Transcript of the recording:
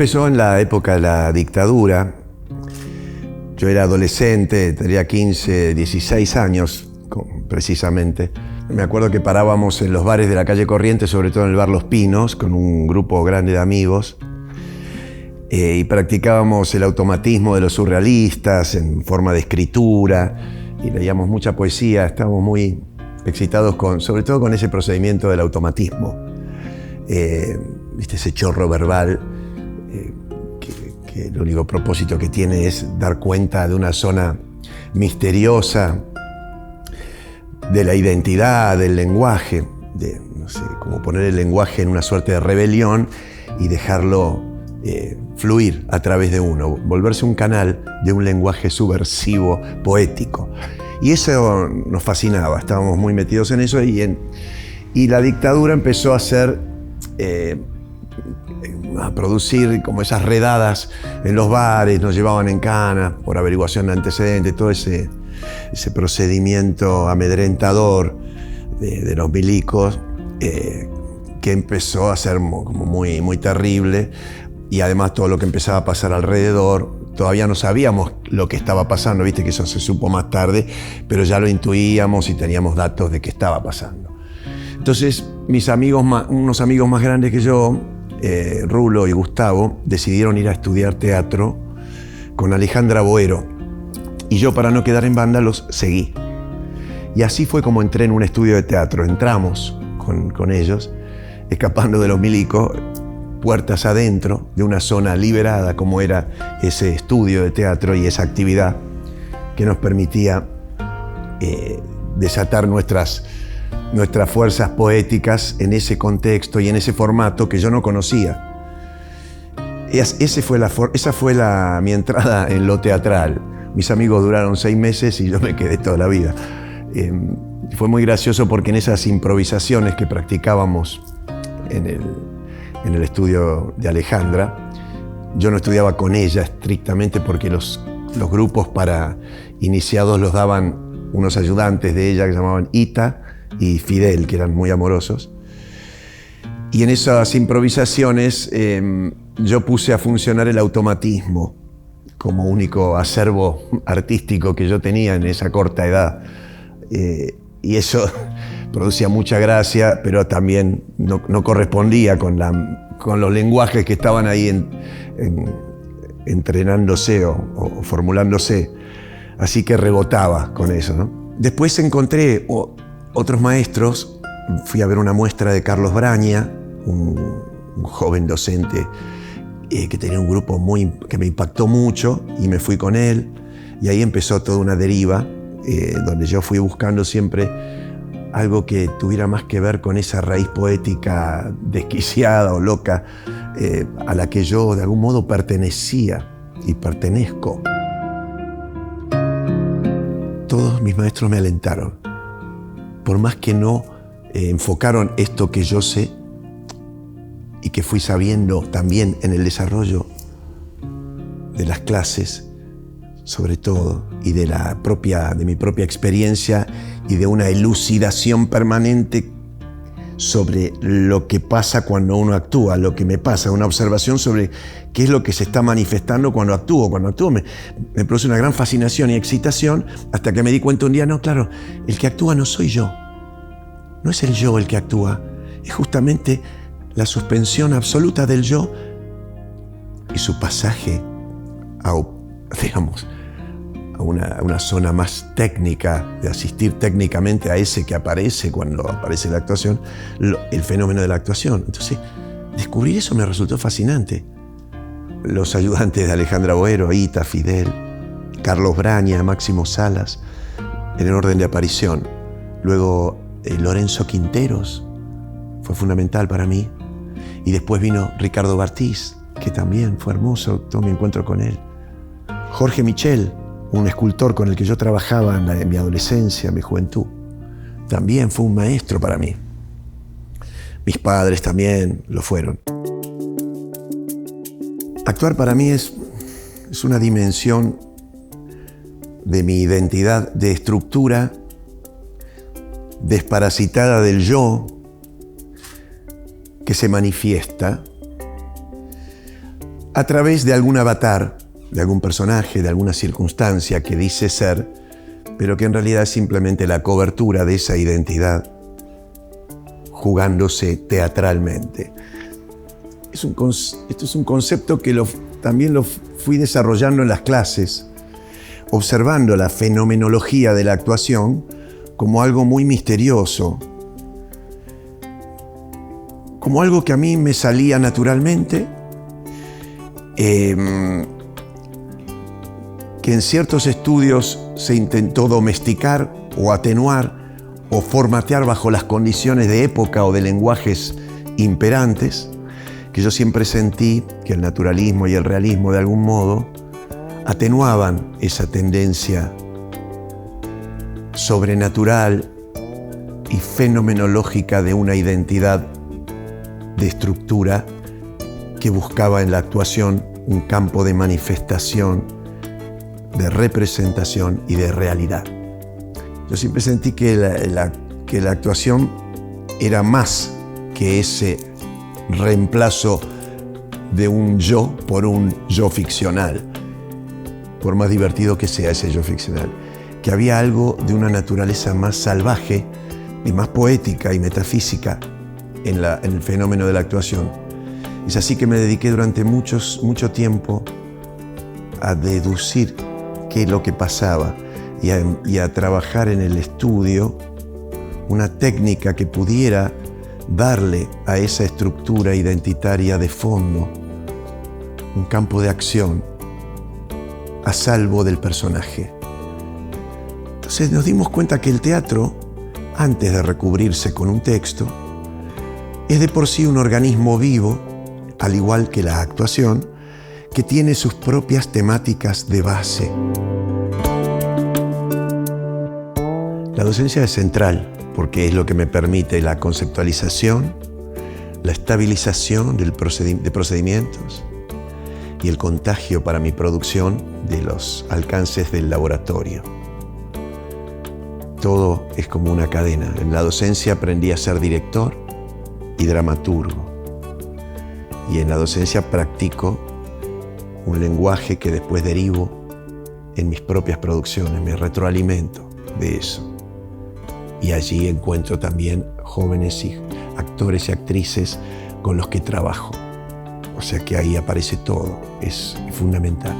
empezó en la época de la dictadura. Yo era adolescente, tenía 15, 16 años precisamente. Me acuerdo que parábamos en los bares de la calle Corrientes, sobre todo en el bar Los Pinos, con un grupo grande de amigos, y practicábamos el automatismo de los surrealistas en forma de escritura, y leíamos mucha poesía. Estábamos muy excitados sobre todo con ese procedimiento del automatismo. ¿Viste? Ese chorro verbal que el único propósito que tiene es dar cuenta de una zona misteriosa de la identidad, del lenguaje, no sé, como poner el lenguaje en una suerte de rebelión y dejarlo fluir a través de uno, volverse un canal de un lenguaje subversivo, poético. Y eso nos fascinaba, estábamos muy metidos en eso, y la dictadura empezó a producir como esas redadas en los bares, nos llevaban en cana por averiguación de antecedentes, todo ese procedimiento amedrentador de los milicos, que empezó a ser como muy, muy terrible, y además todo lo que empezaba a pasar alrededor. Todavía no sabíamos lo que estaba pasando, viste que eso se supo más tarde, pero ya lo intuíamos y teníamos datos de qué estaba pasando. Entonces unos amigos más grandes que yo, Rulo y Gustavo, decidieron ir a estudiar teatro con Alejandra Boero, y yo, para no quedar en banda, los seguí. Y así fue como entré en un estudio de teatro. Entramos con ellos, escapando de los milicos, puertas adentro de una zona liberada como era ese estudio de teatro y esa actividad que nos permitía desatar nuestras fuerzas poéticas en ese contexto y en ese formato que yo no conocía. Esa fue mi entrada en lo teatral. Mis amigos duraron 6 meses y yo me quedé toda la vida. Fue muy gracioso porque en esas improvisaciones que practicábamos en el estudio de Alejandra, yo no estudiaba con ella estrictamente porque los grupos para iniciados los daban unos ayudantes de ella que se llamaban Ita y Fidel, que eran muy amorosos. Y en esas improvisaciones yo puse a funcionar el automatismo como único acervo artístico que yo tenía en esa corta edad. Y eso producía mucha gracia, pero también no correspondía con los lenguajes que estaban ahí entrenándose o formulándose. Así que rebotaba con eso, ¿no? Después encontré otros maestros. Fui a ver una muestra de Carlos Braña, un joven docente que tenía un grupo que me impactó mucho, y me fui con él, y ahí empezó toda una deriva donde yo fui buscando siempre algo que tuviera más que ver con esa raíz poética desquiciada o loca a la que yo de algún modo pertenecía y pertenezco. Todos mis maestros me alentaron, por más que no enfocaron esto que yo sé y que fui sabiendo también en el desarrollo de las clases, sobre todo, y de mi propia experiencia y de una elucidación permanente sobre lo que pasa cuando uno actúa, lo que me pasa, una observación sobre qué es lo que se está manifestando cuando actúo. Cuando actúo me produce una gran fascinación y excitación, hasta que me di cuenta un día, no, claro, el que actúa no soy yo. No es el yo el que actúa, es justamente la suspensión absoluta del yo y su pasaje a una zona más técnica, de asistir técnicamente a ese que aparece cuando aparece la actuación, el fenómeno de la actuación. Entonces, descubrir eso me resultó fascinante. Los ayudantes de Alejandra Boero, Ita, Fidel, Carlos Braña, Máximo Salas, en el orden de aparición. Luego, Lorenzo Quinteros fue fundamental para mí. Y después vino Ricardo Bartiz, que también fue hermoso todo mi encuentro con él. Jorge Michel, un escultor con el que yo trabajaba en mi adolescencia, en mi juventud, también fue un maestro para mí. Mis padres también lo fueron. Actuar para mí es una dimensión de mi identidad, de estructura desparasitada del yo, que se manifiesta a través de algún avatar, de algún personaje, de alguna circunstancia que dice ser, pero que en realidad es simplemente la cobertura de esa identidad jugándose teatralmente. Esto es un concepto que también lo fui desarrollando en las clases, observando la fenomenología de la actuación como algo muy misterioso, como algo que a mí me salía naturalmente, que en ciertos estudios se intentó domesticar o atenuar o formatear bajo las condiciones de época o de lenguajes imperantes, que yo siempre sentí que el naturalismo y el realismo de algún modo atenuaban esa tendencia sobrenatural y fenomenológica de una identidad de estructura que buscaba en la actuación un campo de manifestación, de representación y de realidad. Yo siempre sentí que la actuación era más que ese reemplazo de un yo por un yo ficcional, por más divertido que sea ese yo ficcional, que había algo de una naturaleza más salvaje y más poética y metafísica en el fenómeno de la actuación. Es así que me dediqué durante mucho tiempo a deducir qué es lo que pasaba y a trabajar en el estudio una técnica que pudiera darle a esa estructura identitaria de fondo un campo de acción a salvo del personaje. Entonces nos dimos cuenta que el teatro, antes de recubrirse con un texto, es de por sí un organismo vivo, al igual que la actuación, que tiene sus propias temáticas de base. La docencia es central porque es lo que me permite la conceptualización, la estabilización de procedimientos y el contagio para mi producción de los alcances del laboratorio. Todo es como una cadena. En la docencia aprendí a ser director y dramaturgo. Y en la docencia practico un lenguaje que después derivo en mis propias producciones, me retroalimento de eso. Y allí encuentro también jóvenes actores y actrices con los que trabajo. O sea que ahí aparece todo, es fundamental.